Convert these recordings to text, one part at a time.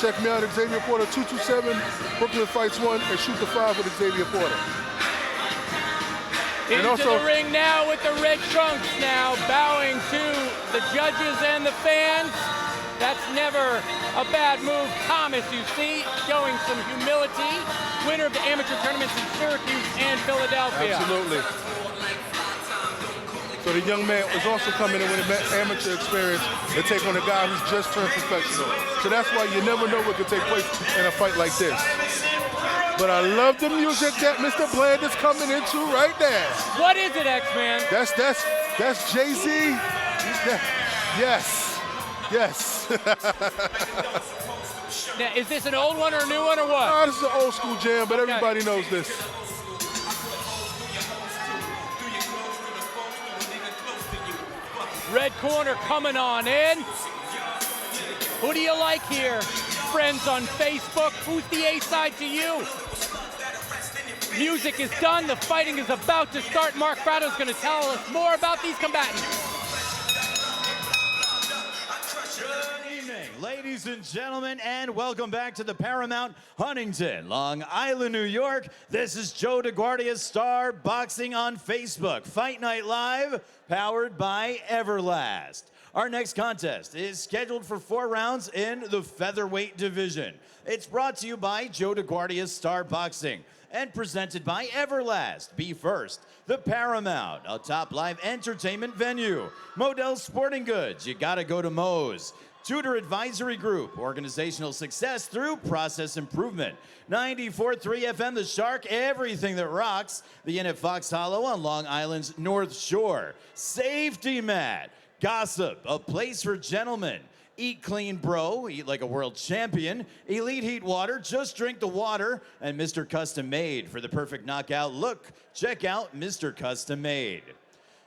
Check me out at Xavier Porter 227, Brooklyn Fights 1, and Shoot the 5 with Xavier Porter. Into the ring now with the red trunks now, bowing to the judges and the fans. That's never a bad move. Thomas, you see, showing some humility. Winner of the amateur tournaments in Syracuse and Philadelphia. Absolutely. So the young man was also coming in with an amateur experience to take on a guy who's just turned professional. So that's why you never know what could take place in a fight like this. But I love the music that Mr. Bland is coming into right there. What is it, X-Man? That's Jay-Z. Yes. Yes. Now, is this an old one or a new one or what? Oh, this is an old school jam, but everybody knows this. Red corner coming on in. Who do you like here? Friends on Facebook, who's the A-side to you? Music is done, the fighting is about to start. Mark Fratto's gonna tell us more about these combatants. Good evening, ladies and gentlemen, and welcome back to the Paramount, Huntington, Long Island, New York. This is Joe DeGuardia's Star Boxing on Facebook. Fight Night Live, powered by EVERLAST. Our next contest is scheduled for 4 rounds in the featherweight division. It's brought to you by Joe DeGuardia's Star Boxing and presented by EVERLAST. Be first, the Paramount, a top live entertainment venue. Model Sporting Goods, you gotta go to Moe's. TUDOR Advisory Group, organizational success through process improvement. 94.3 FM, The Shark, everything that rocks. The Inn at Fox Hollow on Long Island's North Shore. Safety Mat. Gossip, a place for gentlemen. Eat clean, bro. Eat like a world champion. Elite Heat Water. Just drink the water. And Mr. Custom Made for the perfect knockout look. Check out Mr. Custom Made.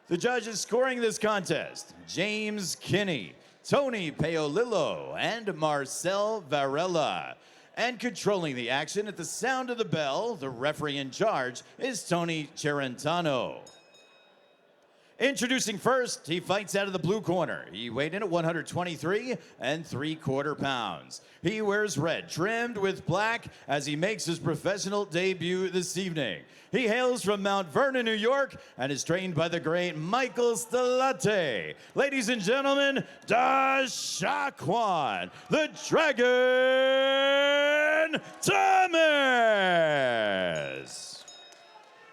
The judges scoring this contest: James Kinney, Tony Paolillo, and Marcel Varela. And controlling the action at the sound of the bell, the referee in charge is Tony Cerentano. Introducing first, he fights out of the blue corner. He weighed in at 123 3/4 pounds. He wears red, trimmed with black, as he makes his professional debut this evening. He hails from Mount Vernon, New York, and is trained by the great Michael Stellate. Ladies and gentlemen, Dashawquan, the Dragon Thomas.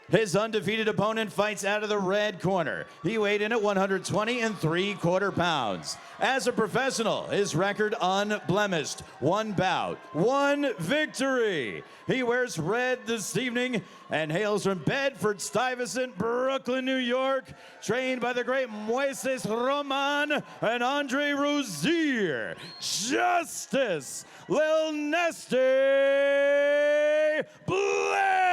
His undefeated opponent fights out of the red corner. He weighed in at 120 3/4 pounds. As a professional, his record unblemished. 1 bout, 1 victory. He wears red this evening and hails from Bedford-Stuyvesant, Brooklyn, New York, trained by the great Moises Roman and Andre Rozier. Justice, LIL NASTY Bland.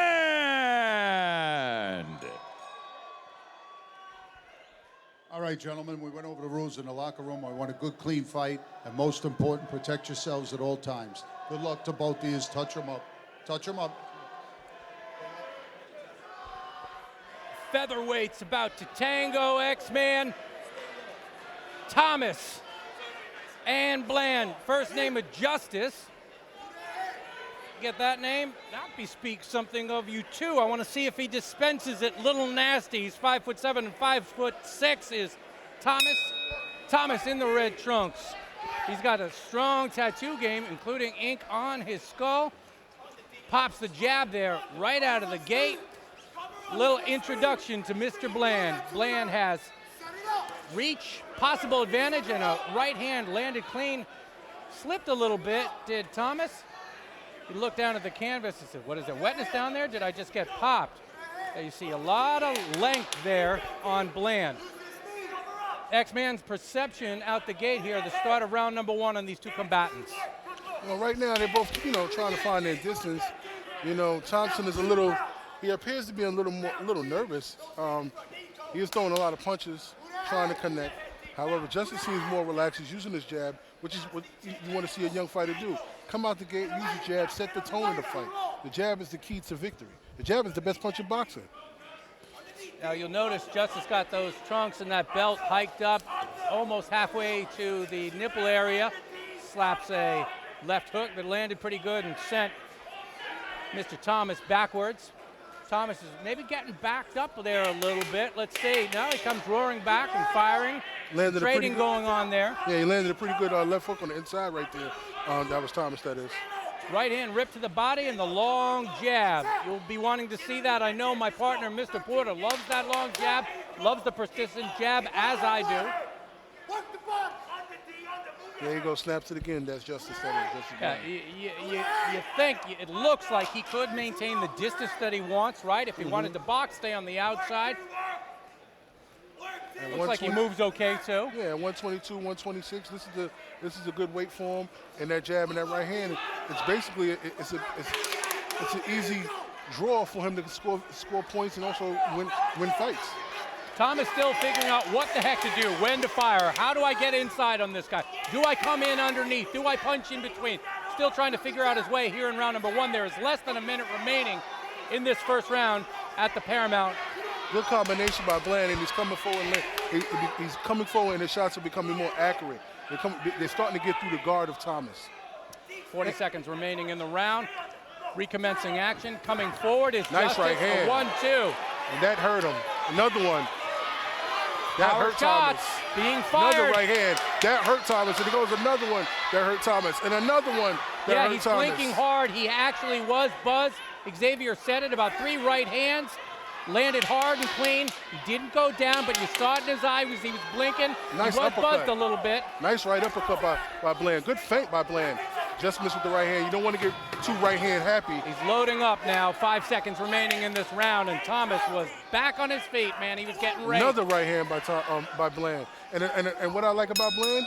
All right, gentlemen, we went over the rules in the locker room. I want a good, clean fight, and most important, protect yourselves at all times. Good luck to both of you. Touch them up. Touch them up. Featherweight's about to tango, X-Man. Thomas and Bland, first name of Justice. Get that name? That bespeaks something of you too. I want to see if he dispenses it. Little Nasty, he's 5'7" and 5'6" is Thomas. Thomas in the red trunks. He's got a strong tattoo game, including ink on his skull. Pops the jab there right out of the gate. Little introduction to Mr. Bland. Bland has reach, possible advantage, and a right hand landed clean. Slipped a little bit, did Thomas. He looked down at the canvas and said, what is it, wetness down there? Did I just get popped? Now you see a lot of length there on Bland. X-Man's perception out the gate here, the start of round number 1 on these two combatants. Well, right now they're both, trying to find their distance. Thompson is he appears to be a little nervous. He is throwing a lot of punches, trying to connect. However, Justice seems more relaxed. He's using his jab, which is what you want to see a young fighter do. Come out the gate, use your jab, set the tone of the fight. The jab is the key to victory. The jab is the best punch in boxing. Now you'll notice Justice got those trunks and that belt hiked up almost halfway to the nipple area. Slaps a left hook that landed pretty good and sent Mr. Thomas backwards. Thomas is maybe getting backed up there a little bit. Let's see. Now he comes roaring back and firing. Landed Trading going on there. Yeah, he landed a pretty good left hook on the inside right there. That was Thomas, that is. Right hand ripped to the body and the long jab. You'll be wanting to see that. I know my partner, Mr. Porter, loves that long jab, loves the persistent jab, as I do. There you go, snaps it again. That's Justice. That is. Yeah, you think, it looks like he could maintain the distance that he wants, right? If he wanted to box, stay on the outside. And Looks like he moves okay too. Yeah, 122, 126. This is a good weight for him. And that jab and that right hand, it's basically it's an easy draw for him to score points and also win fights. Thomas still figuring out what the heck to do, when to fire. How do I get inside on this guy? Do I come in underneath? Do I punch in between? Still trying to figure out his way here in round number 1. There is less than a minute remaining in this first round at the Paramount. Good combination by Bland, and he's coming forward. He's coming forward, and his shots are becoming more accurate. They're starting to get through the guard of Thomas. 40 seconds remaining in the round. Recommencing action. Coming forward is nice Justice, right hand. 1-2. And that hurt him. Another one. That Power hurt shots Thomas. being fired. Another right hand. That hurt Thomas. And there goes another one that hurt Thomas. And another one that hurt he's Thomas. blinking hard. He actually was buzzed. Xavier said it, about 3 right hands. Landed hard and clean. He didn't go down, but you saw it in his eye as he was blinking. Nice he was uppercut. buzzed a little bit. Nice right uppercut by Bland. Good feint by Bland. Just missed with the right hand. You don't want to get too right hand happy. He's loading up now. 5 seconds remaining in this round, and Thomas was back on his feet, man. He was getting ready. Another right hand by Bland. And what I like about Bland,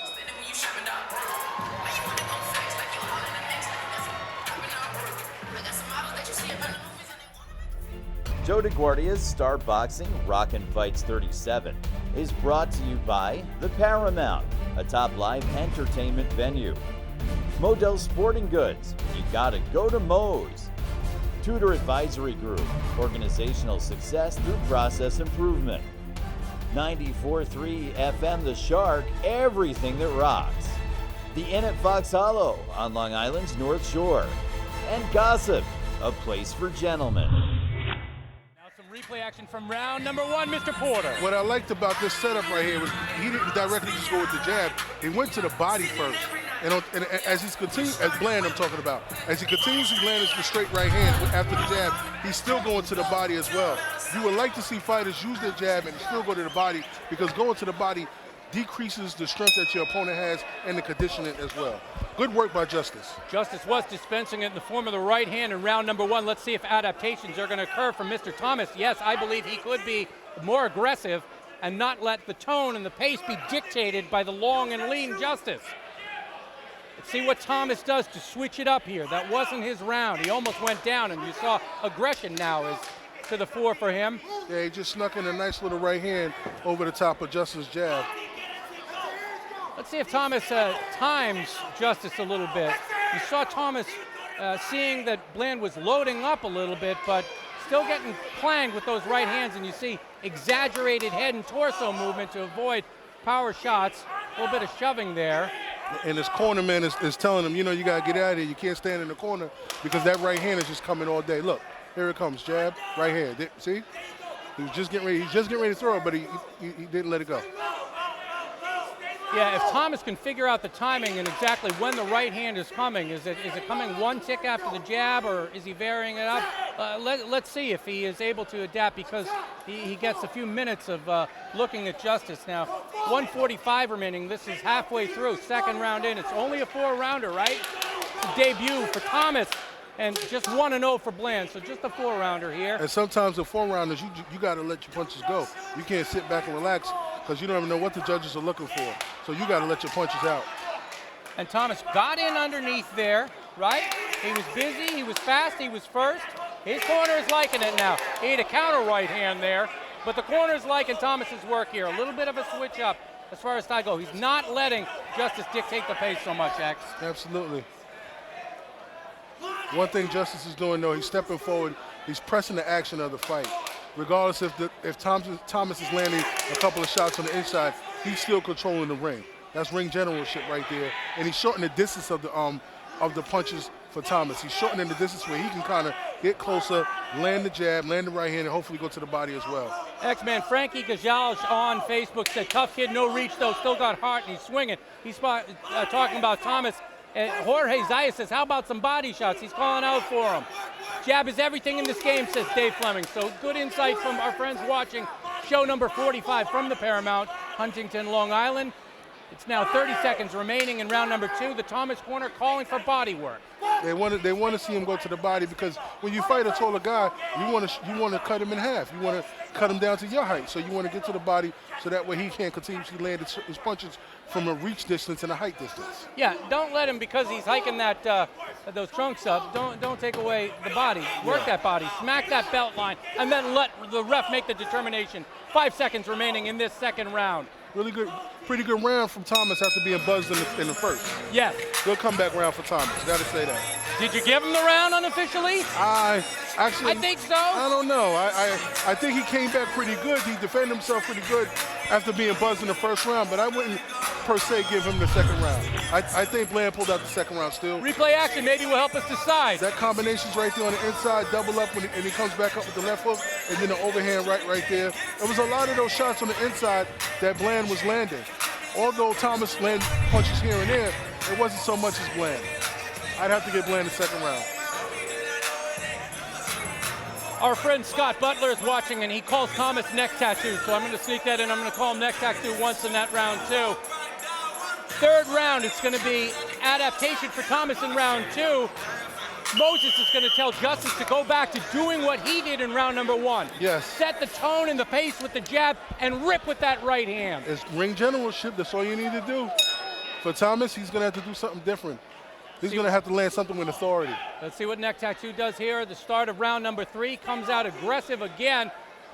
Joe DeGuardia's Star Boxing Rockin Fights 37 is brought to you by the Paramount, a top live entertainment venue. Model Sporting Goods, you gotta go to Moe's. TUDOR Advisory Group, organizational success through process improvement. 94.3 FM The Shark, everything that rocks. The Inn at Fox Hollow on Long Island's North Shore. And Gossip, a place for gentlemen. Replay action from round number 1, Mr. Porter. what I liked about this setup right here was he didn't directly just go with the jab. He went to the body first. And as he's continuing, as Bland I'm talking about, as he continues to land the straight right hand after the jab, he's still going to the body as well. You would like to see fighters use their jab and still go to the body, because going to the body decreases the strength that your opponent has and the conditioning as well. Good work by Justice. Justice was dispensing it in the form of the right hand in round number 1. Let's see if adaptations are going to occur from Mr. Thomas. Yes, I believe he could be more aggressive and not let the tone and the pace be dictated by the long and lean Justice. Let's see what Thomas does to switch it up here. That wasn't his round. He almost went down, and you saw aggression now is to the fore for him. Yeah, he just snuck in a nice little right hand over the top of Justice's jab. Let's see if Thomas times Justice a little bit. You saw Thomas seeing that Bland was loading up a little bit, but still getting clanged with those right hands, and you see exaggerated head and torso movement to avoid power shots. A little bit of shoving there. And his cornerman is telling him, you know, you got to get out of here. You can't stand in the corner because that right hand is just coming all day. Look, here it comes, jab, right hand. See? He was just getting ready. He's just getting ready to throw it, but he didn't let it go. Yeah, if Thomas can figure out the timing and exactly when the right hand is coming, is it coming one tick after the jab, or is he varying it up? Let's see if he is able to adapt, because he gets a few minutes of looking at Justice now. 1:45 remaining. This is halfway through, second round in. It's only a 4-rounder, right? It's a debut for Thomas, and just 1-0 for Bland, so just a 4-rounder here. And sometimes the 4-rounders, you got to let your punches go. You can't sit back and relax, because you don't even know what the judges are looking for. So you got to let your punches out. And Thomas got in underneath there, right? He was busy, he was fast, he was first. His corner is liking it now. He had a counter right hand there, but the corner is liking Thomas's work here. A little bit of a switch up as far as style go. He's not letting Justice dictate the pace so much, X. Absolutely. One thing Justice is doing, though, he's stepping forward. He's pressing the action of the fight. Regardless if Thomas is landing a couple of shots on the inside, he's still controlling the ring. That's ring generalship right there. And he's shortening the distance of of the punches for Thomas. He's shortening the distance where he can kind of get closer, land the jab, land the right hand, and hopefully go to the body as well. X-Man Frankie Gajal on Facebook said, tough kid, no reach though, still got heart, and he's swinging. He's talking about Thomas. And Jorge Zayas says, how about some body shots? He's calling out for him. Jab is everything in this game, says Dave Fleming. So good insight from our friends watching show number 45 from the Paramount, Huntington, Long Island. It's now 30 seconds remaining in round number 2. The Thomas corner calling for body work. They want to see him go to the body because when you fight a taller guy, you want to cut him in half. You want to cut him down to your height. So you want to get to the body so that way he can continuously land his punches from a reach distance and a height distance. Yeah, don't let him, because he's hiking that those trunks up. Don't take away the body. Work that body, smack that belt line, and then let the ref make the determination. 5 seconds remaining in this second round. Really good, pretty good round from Thomas after being buzzed in the first. Yes. Good comeback round for Thomas. Gotta say that. Did you give him the round unofficially? I think so. I don't know. I think he came back pretty good. He defended himself pretty good after being buzzed in the first round, but I wouldn't per se give him the second round. I think Bland pulled out the second round still. Replay action maybe will help us decide. That combination's right there on the inside, double up and he comes back up with the left hook, and then the overhand right there. There was a lot of those shots on the inside that Bland was landing. Although Thomas landed punches here and there, it wasn't so much as Bland. I'd have to give Bland the second round. Our friend Scott Butler is watching, and he calls Thomas neck tattoo, so I'm going to sneak that in. I'm going to call him neck tattoo once in that round, too. Third round, it's going to be adaptation for Thomas in round 2. Moses is going to tell Justice to go back to doing what he did in round number 1. Yes. Set the tone and the pace with the jab and rip with that right hand. It's ring generalship. That's all you need to do. For Thomas, he's going to have to do something different. He's going to have to land something with authority. Let's see what neck tattoo does here. The start of round number 3 comes out aggressive again.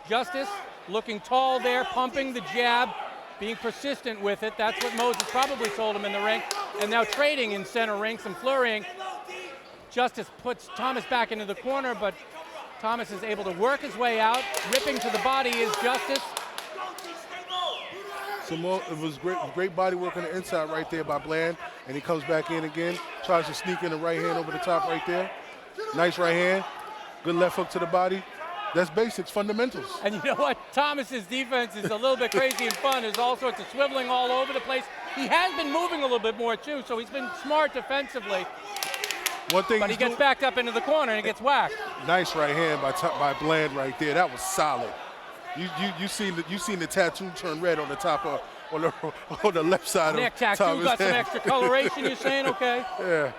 Justice looking tall there, pumping the jab, being persistent with it. That's what Moses probably told him in the ring. And now trading in center ring, some flurrying. Justice puts Thomas back into the corner, but Thomas is able to work his way out. Ripping to the body is Justice. It was great body work on the inside right there by Bland, and he comes back in again, tries to sneak in the right hand over the top right there. Nice right hand, good left hook to the body. That's basics, fundamentals. And you know what? Thomas's defense is a little bit crazy and fun. There's all sorts of swiveling all over the place. He has been moving a little bit more too, so he's been smart defensively. One thing, but he gets backed up into the corner and he gets whacked. Nice right hand by Bland right there. That was solid. You seen the tattoo turn red on the top of on the left side neck of tattoo Thomas' got head. some extra coloration. You're saying okay? Yeah.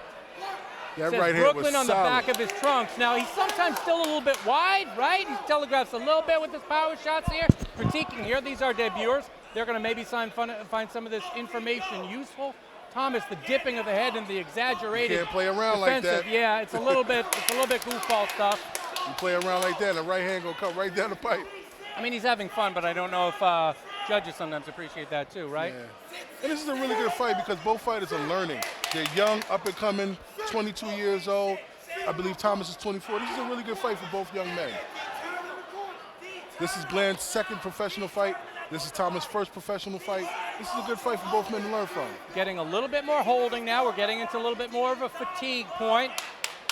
That right hand Brooklyn was on the solid. back of his trunks. Now he's sometimes still a little bit wide, right? He telegraphs a little bit with his power shots here. Critiquing here. These are debuters. They're going to maybe find some of this information useful. Thomas, the dipping of the head and the exaggerated. You can't play around defensive. like that. Yeah, it's a little bit goofball stuff. You play around like that, and the right hand gonna come right down the pipe. I mean, he's having fun, but I don't know if judges sometimes appreciate that too, right? Yeah. And this is a really good fight because both fighters are learning. They're young, up and coming, 22 years old. I believe Thomas is 24. This is a really good fight for both young men. This is Bland's second professional fight. This is Thomas' first professional fight. This is a good fight for both men to learn from. Getting a little bit more holding now. We're getting into a little bit more of a fatigue point.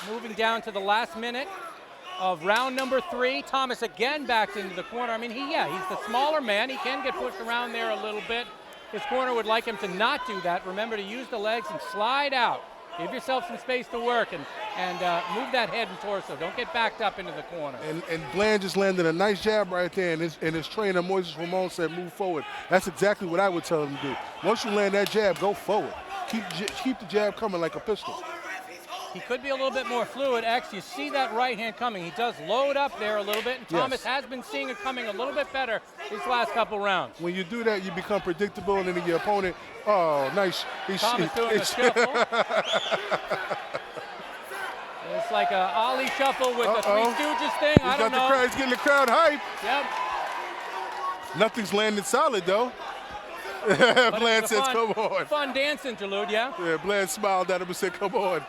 Moving down to the last minute of round number 3. Thomas again backed into the corner. I mean, he's the smaller man. He can get pushed around there a little bit. His corner would like him to not do that. Remember to use the legs and slide out. Give yourself some space to work and move that head and torso. Don't get backed up into the corner. And Bland just landed a nice jab right there, and his trainer, Moises Ramon, said move forward. That's exactly what I would tell him to do. Once you land that jab, go forward. Keep the jab coming like a pistol. He could be a little bit more fluid. X, you see that right hand coming. He does load up there a little bit, and Thomas has been seeing it coming a little bit better these last couple rounds. When you do that, you become predictable, and then your opponent, oh, nice. Thomas doing a shuffle. It's like a Ollie shuffle with the Three Stooges thing. I don't know. He's getting the crowd hype. Yep. Nothing's landing solid, though. Bland says, come on. Fun dance interlude, yeah? Yeah, Bland smiled at him and said, come on.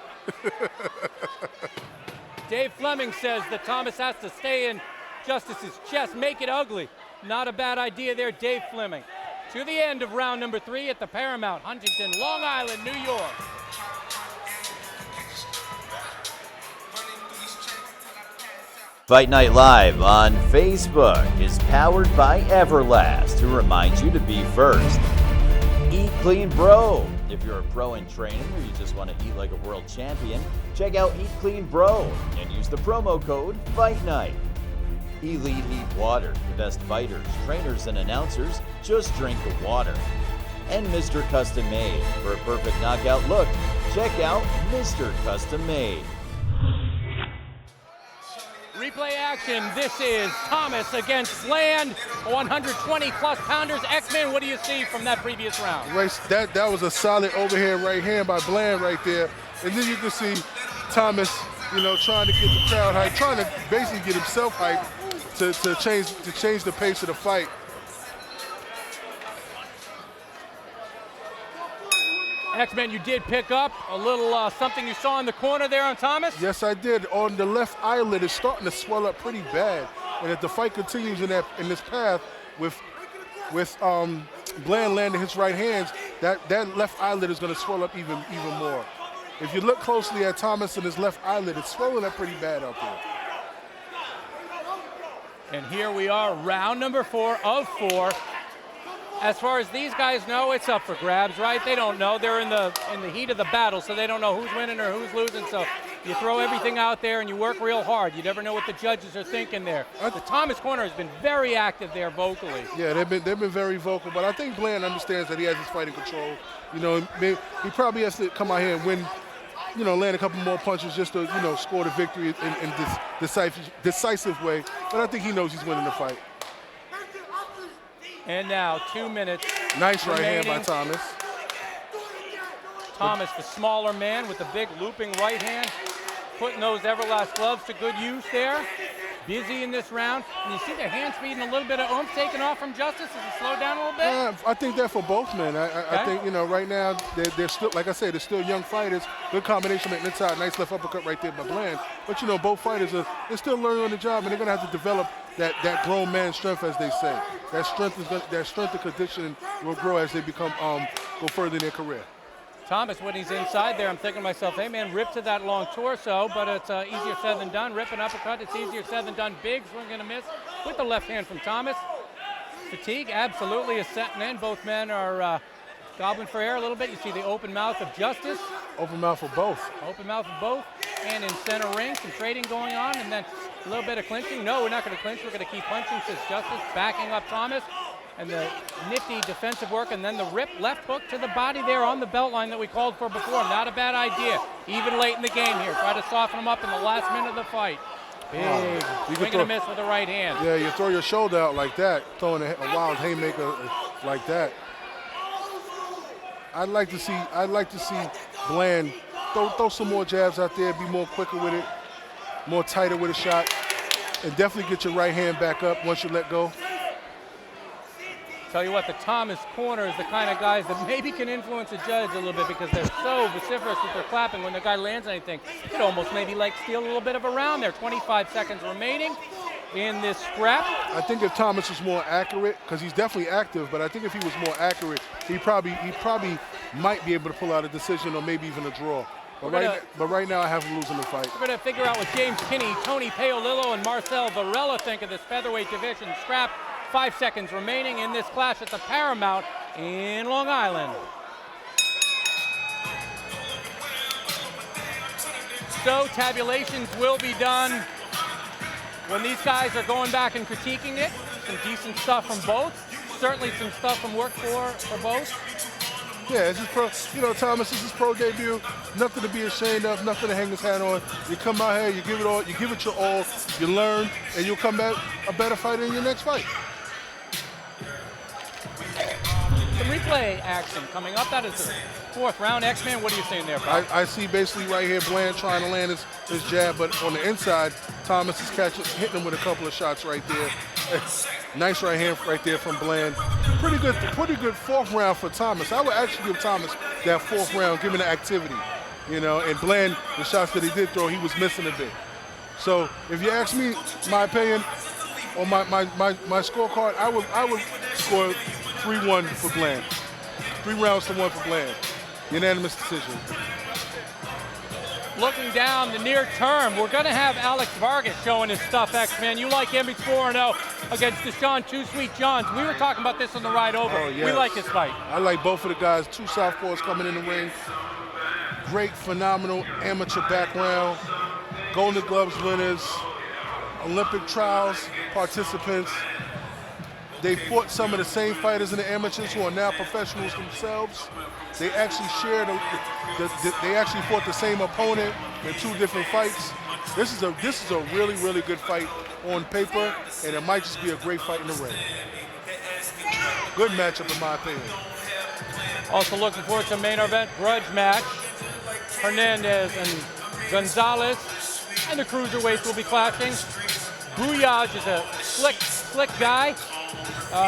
Dave Fleming says that Thomas has to stay in Justice's chest, make it ugly. Not a bad idea there, Dave Fleming. To the end of round number 3 at the Paramount, Huntington, Long Island, New York. Fight Night Live on Facebook is powered by EVERLAST, who reminds you to be first. Eat Clean Bro. If you're a pro in training or you just want to eat like a world champion, check out Eat Clean Bro and use the promo code Fight Night. Elite Heat Water, the best fighters, trainers, and announcers just drink the water. And Mr. Custom Made. For a perfect knockout look, check out Mr. Custom Made. Replay action. This is Thomas against Bland, 120-plus pounders. X-Men, what do you see from that previous round? That was a solid overhand right hand by Bland right there. And then you can see Thomas, trying to get the crowd hyped, trying to basically get himself hyped to change the pace of the fight. X-Men, you did pick up a little something you saw in the corner there on Thomas? Yes, I did. On the left eyelid, it's starting to swell up pretty bad. And if the fight continues in this path with Bland landing his right hands, that left eyelid is going to swell up even more. If you look closely at Thomas and his left eyelid, it's swelling up pretty bad out there. And here we are, round number 4 of 4. As far as these guys know, it's up for grabs, right? They don't know. They're in the heat of the battle, so they don't know who's winning or who's losing. So you throw everything out there and you work real hard. You never know what the judges are thinking there. The Thomas corner has been very active there vocally. Yeah, they've been very vocal, but I think Bland understands that he has his fighting control. He probably has to come out here and win, land a couple more punches just to, score the victory in this decisive way. But I think he knows he's winning the fight. And now 2 minutes. Nice right remaining. hand by Thomas. Thomas, the smaller man with the big looping right hand, putting those EVERLAST gloves to good use there. Busy in this round. And you see their hand speed and a little bit of oomph taken off from Justice. Has it slowed down a little bit? I think that for both men. I think, right now, they're still, like I said, they're still young fighters. Good combination on the inside. Nice left uppercut right there by Bland. But, both fighters they're still learning on the job, and they're going to have to develop that grown man strength, as they say. That strength and conditioning will grow as they go further in their career. Thomas, when he's inside there, I'm thinking to myself, hey man, rip to that long torso, but it's easier said than done. Rip and uppercut, it's easier said than done. Big swing and a miss with the left hand from Thomas. Fatigue absolutely is setting in. Both men are gobbling for air a little bit. You see the open mouth of Justice. Open mouth for both. Open mouth of both. And in center ring, some trading going on, and then a little bit of clinching. No, we're not going to clinch. We're going to keep punching, says Justice, backing up Thomas. And the nifty defensive work, and then the rip left hook to the body there on the belt line that we called for before. Not a bad idea, even late in the game here. Try to soften him up in the last minute of the fight. Big swing and a miss with the right hand. Yeah, you throw your shoulder out like that, throwing a wild haymaker like that. I'd like to see Bland throw some more jabs out there, be more quicker with it, more tighter with a shot, and definitely get your right hand back up once you let go. Tell you what, the Thomas corner is the kind of guys that maybe can influence a judge a little bit because they're so vociferous with their clapping. When the guy lands anything, it almost maybe like steal a little bit of a round there. 25 seconds remaining in this scrap. I think if Thomas was more accurate, because he's definitely active, but I think if he was more accurate, he probably might be able to pull out a decision or maybe even a draw. But right now, I have him losing the fight. We're going to figure out what James Kinney, Tony Paolillo, and Marcel Varela think of this featherweight division scrap. 5 seconds remaining in this clash at the Paramount in Long Island. So tabulations will be done when these guys are going back and critiquing it. Some decent stuff from both. Certainly some stuff from work for both. Yeah, this is pro. Thomas, this is pro debut. Nothing to be ashamed of. Nothing to hang his hat on. You come out here, you give it all. You give it your all. You learn, and you'll come back a better fighter in your next fight. Some replay action coming up. That is the 4th round. X-Man, what are you seeing there, Bob? I see basically right here Bland trying to land his jab, but on the inside, Thomas is hitting him with a couple of shots right there. Nice right hand right there from Bland. Pretty good 4th round for Thomas. I would actually give Thomas that 4th round, given the activity. And Bland, the shots that he did throw, he was missing a bit. So if you ask me my opinion on my scorecard, I would score 3-1 for Bland. 3 rounds to 1 for Bland. Unanimous decision. Looking down the near term, we're going to have Alex Vargas showing his stuff, X-Man. You like him, he's 4-0 against Deshaun Two Sweet Johns. We were talking about this on the ride over. Oh, yes. We like this fight. I like both of the guys. Two southpaws coming in the ring. Great, phenomenal amateur background. Golden Gloves winners, Olympic trials participants. They fought some of the same fighters in the amateurs who are now professionals themselves. They actually shared, they actually fought the same opponent in 2 different fights. This is a really, really good fight on paper, and it might just be a great fight in the ring. Good matchup in my opinion. Also looking forward to main event grudge match. Hernandez and Gonzalez and the cruiserweights will be clashing. Buyaj is a slick guy.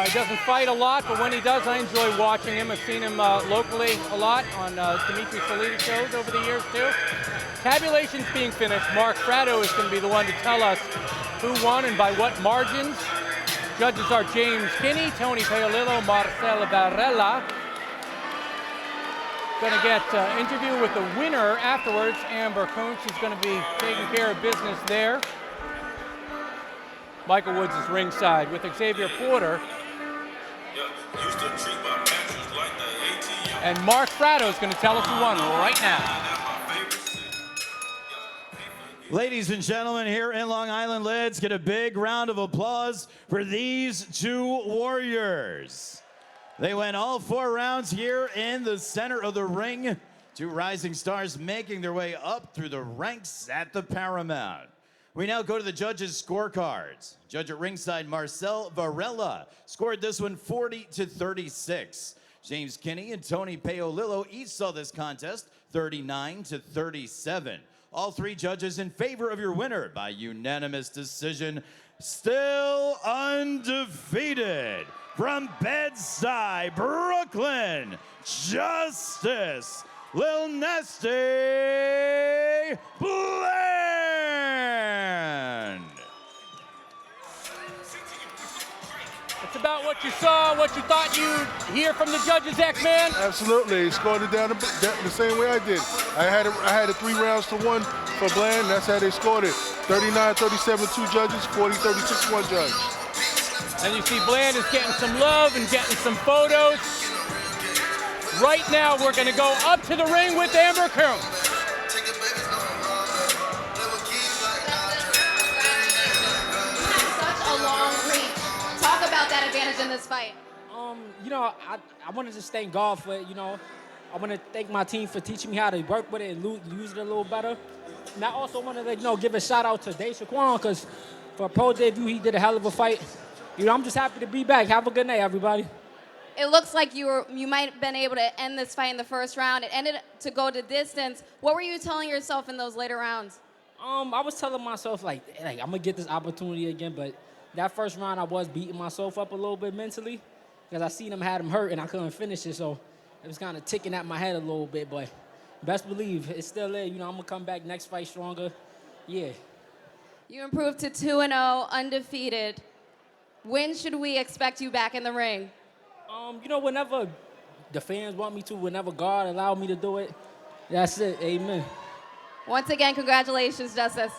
He doesn't fight a lot, but when he does, I enjoy watching him. I've seen him locally a lot on Dimitri Salita shows over the years, too. Tabulation's being finished. Mark Fratto is going to be the one to tell us who won and by what margins. Judges are James Kinney, Tony Paolillo, Marcelo Varela. Going to get interview with the winner afterwards, Amber Kuntz, who's going to be taking care of business there. Michael Woods is ringside with Xavier Porter. And Mark Fratto is going to tell us who won right now. Ladies and gentlemen, here in Long Island, let's get a big round of applause for these 2 warriors. They went all 4 rounds here in the center of the ring. 2 rising stars making their way up through the ranks at the Paramount. We now go to the judges' scorecards. Judge at ringside, Marcel Varela, scored this one 40-36. James Kinney and Tony Paolillo each saw this contest 39-37. All 3 judges in favor of your winner by unanimous decision. Still undefeated from Bed-Stuy, Brooklyn, Justice LIL NASTY Bland. It's about what you saw, what you thought you'd hear from the judges, X-Man. Absolutely, he scored it down the same way I did. I had it 3 rounds to 1 for Bland. That's how they scored it. 39-37, 2 judges, 40-36, 1 judge. And you see Bland is getting some love and getting some photos. Right now, we're going to go up to the ring with Amber Kuntz. Such a long reach. Talk about that advantage in this fight. You know, I want to just thank God for it, you know. I want to thank my team for teaching me how to work with it and use it a little better. And I also want to, give a shout out to Dashawquan, because for a pro debut, he did a hell of a fight. You know, I'm just happy to be back. Have a good night, everybody. It looks like you might have been able to end this fight in the first round. It ended to go to distance. What were you telling yourself in those later rounds? I was telling myself, like I'm going to get this opportunity again, but that first round, I was beating myself up a little bit mentally because I seen him had him hurt and I couldn't finish it, so it was kind of ticking at my head a little bit, but best believe it's still there. You know, I'm going to come back next fight stronger. Yeah. You improved to 2-0, undefeated. When should we expect you back in the ring? You know, whenever the fans want me to, whenever God allowed me to do it, that's it. Amen. Once again, congratulations, Justice.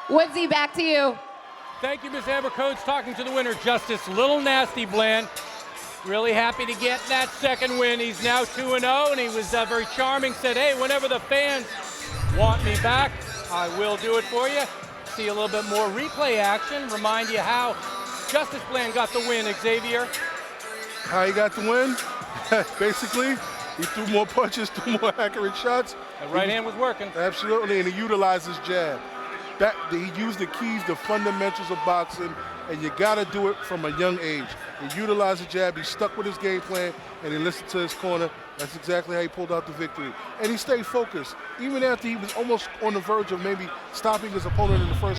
Woodsy, back to you. Thank you, Ms. Amber Kuntz. Talking to the winner, Justice LIL NASTY Bland. Really happy to get that second win. He's now 2-0, and he was very charming. Said, hey, whenever the fans want me back, I will do it for you. See a little bit more replay action. Remind you how Justice Bland got the win, Xavier. How he got the win? Basically, he threw more punches, threw more accurate shots. The right hand was working. Absolutely, and he utilized his jab. He used the keys, the fundamentals of boxing, and you got to do it from a young age. He utilized the jab, he stuck with his game plan, and he listened to his corner. That's exactly how he pulled out the victory. And he stayed focused, even after he was almost on the verge of maybe stopping his opponent in the first